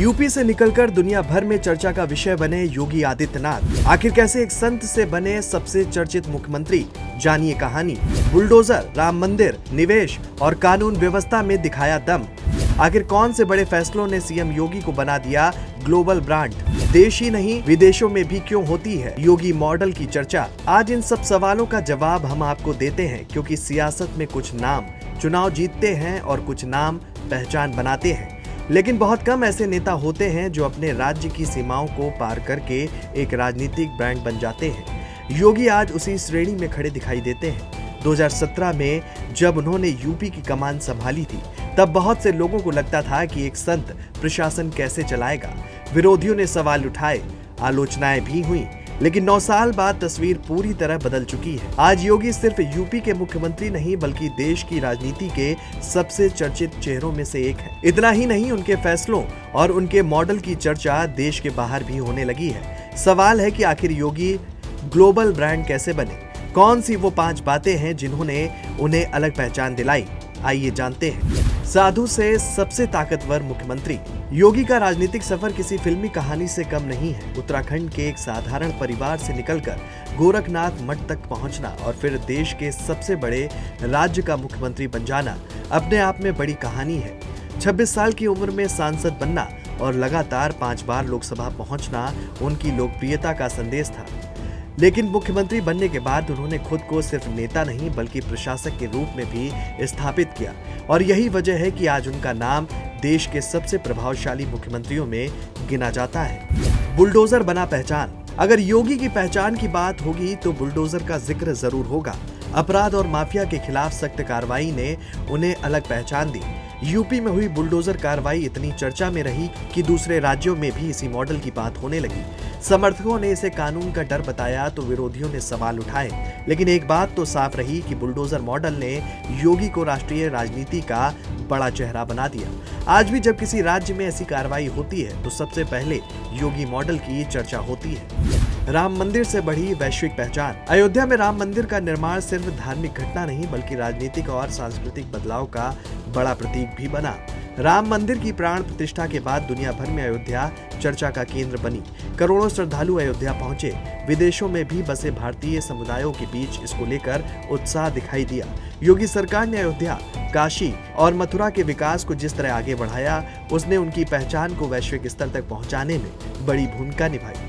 UP से निकलकर दुनिया भर में चर्चा का विषय बने योगी आदित्यनाथ। आखिर कैसे एक संत से बने सबसे चर्चित मुख्यमंत्री, जानिए कहानी। बुलडोजर, राम मंदिर, निवेश और कानून व्यवस्था में दिखाया दम। आखिर कौन से बड़े फैसलों ने सीएम योगी को बना दिया ग्लोबल ब्रांड। देश ही नहीं विदेशों में भी क्यों होती है योगी मॉडल की चर्चा। आज इन सब सवालों का जवाब हम आपको देते हैं, क्योंकि सियासत में कुछ नाम चुनाव जीतते हैं और कुछ नाम पहचान बनाते हैं, लेकिन बहुत कम ऐसे नेता होते हैं जो अपने राज्य की सीमाओं को पार करके एक राजनीतिक ब्रांड बन जाते हैं। योगी आज उसी श्रेणी में खड़े दिखाई देते हैं। 2017 में जब उन्होंने यूपी की कमान संभाली थी, तब बहुत से लोगों को लगता था कि एक संत प्रशासन कैसे चलाएगा। विरोधियों ने सवाल उठाए, आलोचनाएं भी हुई, लेकिन 9 साल बाद तस्वीर पूरी तरह बदल चुकी है। आज योगी सिर्फ यूपी के मुख्यमंत्री नहीं, बल्कि देश की राजनीति के सबसे चर्चित चेहरों में से एक है। इतना ही नहीं, उनके फैसलों और उनके मॉडल की चर्चा देश के बाहर भी होने लगी है। सवाल है कि आखिर योगी ग्लोबल ब्रांड कैसे बने? कौन सी वो 5 बातें हैं जिन्होंने उन्हें अलग पहचान दिलाई? आइए जानते हैं। साधु से सबसे ताकतवर मुख्यमंत्री। योगी का राजनीतिक सफर किसी फिल्मी कहानी से कम नहीं है। उत्तराखंड के एक साधारण परिवार से निकलकर गोरखनाथ मठ तक पहुंचना और फिर देश के सबसे बड़े राज्य का मुख्यमंत्री बन जाना अपने आप में बड़ी कहानी है। 26 साल की उम्र में सांसद बनना और लगातार 5 बार लोकसभा पहुंचना उनकी लोकप्रियता का संदेश था। लेकिन मुख्यमंत्री बनने के बाद उन्होंने खुद को सिर्फ नेता नहीं बल्कि प्रशासक के रूप में भी स्थापित किया, और यही वजह है कि आज उनका नाम देश के सबसे प्रभावशाली मुख्यमंत्रियों में गिना जाता है। बुलडोजर बना पहचान। अगर योगी की पहचान की बात होगी तो बुलडोजर का जिक्र जरूर होगा। अपराध और माफिया के खिलाफ सख्त कार्रवाई ने उन्हें अलग पहचान दी। यूपी में हुई बुलडोजर कार्रवाई इतनी चर्चा में रही कि दूसरे राज्यों में भी इसी मॉडल की बात होने लगी। समर्थकों ने इसे कानून का डर बताया तो विरोधियों ने सवाल उठाए, लेकिन एक बात तो साफ रही कि बुलडोजर मॉडल ने योगी को राष्ट्रीय राजनीति का बड़ा चेहरा बना दिया। आज भी जब किसी राज्य में ऐसी कार्रवाई होती है तो सबसे पहले योगी मॉडल की चर्चा होती है। राम मंदिर से बढ़ी वैश्विक पहचान। अयोध्या में राम मंदिर का निर्माण सिर्फ धार्मिक घटना नहीं बल्कि राजनीतिक और सांस्कृतिक बदलाव का बड़ा प्रतीक भी बना। राम मंदिर की प्राण प्रतिष्ठा के बाद दुनिया भर में अयोध्या चर्चा का केंद्र बनी। करोड़ों श्रद्धालु अयोध्या पहुंचे। विदेशों में भी बसे भारतीय समुदायों के बीच इसको लेकर उत्साह दिखाई दिया। योगी सरकार ने अयोध्या, काशी और मथुरा के विकास को जिस तरह आगे बढ़ाया, उसने उनकी पहचान को वैश्विक स्तर तक पहुंचाने में बड़ी भूमिका निभाई।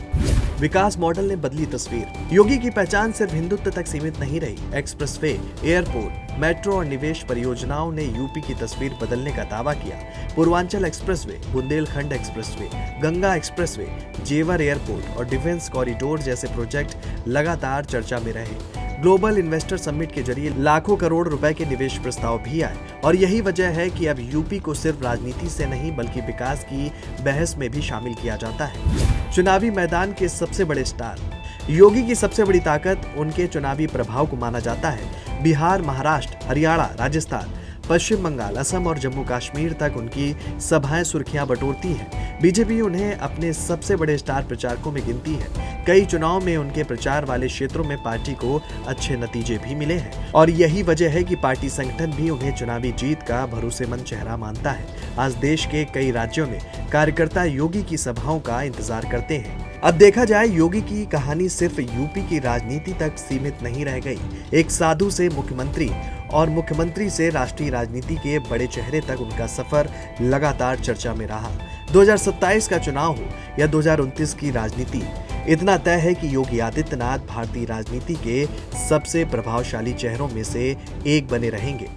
विकास मॉडल ने बदली तस्वीर। योगी की पहचान सिर्फ हिंदुत्व तक सीमित नहीं रही। एक्सप्रेसवे, एयरपोर्ट, मेट्रो और निवेश परियोजनाओं ने यूपी की तस्वीर बदलने का दावा किया। Purvanchal expressway, Bundelkhand expressway, Ganga expressway, जेवर एयरपोर्ट और डिफेंस कॉरिडोर जैसे प्रोजेक्ट लगातार चर्चा में रहे। ग्लोबल इन्वेस्टर समिट के जरिए लाखों करोड़ रुपए के निवेश प्रस्ताव भी आए, और यही वजह है कि अब यूपी को सिर्फ राजनीति से नहीं बल्कि विकास की बहस में भी शामिल किया जाता है। चुनावी मैदान के सबसे बड़े स्टार। योगी की सबसे बड़ी ताकत उनके चुनावी प्रभाव को माना जाता है। बिहार, महाराष्ट्र, हरियाणा, राजस्थान, पश्चिम बंगाल, असम और जम्मू कश्मीर तक उनकी सभाएं सुर्खियां बटोरती हैं। बीजेपी उन्हें अपने सबसे बड़े स्टार प्रचारकों में गिनती है। कई चुनाव में उनके प्रचार वाले क्षेत्रों में पार्टी को अच्छे नतीजे भी मिले हैं, और यही वजह है कि पार्टी संगठन भी उन्हें चुनावी जीत का भरोसेमंद चेहरा मानता है। आज देश के कई राज्यों में कार्यकर्ता योगी की सभाओं का इंतजार करते हैं। अब देखा जाए, योगी की कहानी सिर्फ यूपी की राजनीति तक सीमित नहीं रह गई। एक साधु से मुख्यमंत्री और मुख्यमंत्री से राष्ट्रीय राजनीति के बड़े चेहरे तक उनका सफर लगातार चर्चा में रहा। 2027 का चुनाव हो या 2029 की राजनीति, इतना तय है कि योगी आदित्यनाथ भारतीय राजनीति के सबसे प्रभावशाली चेहरों में से एक बने रहेंगे।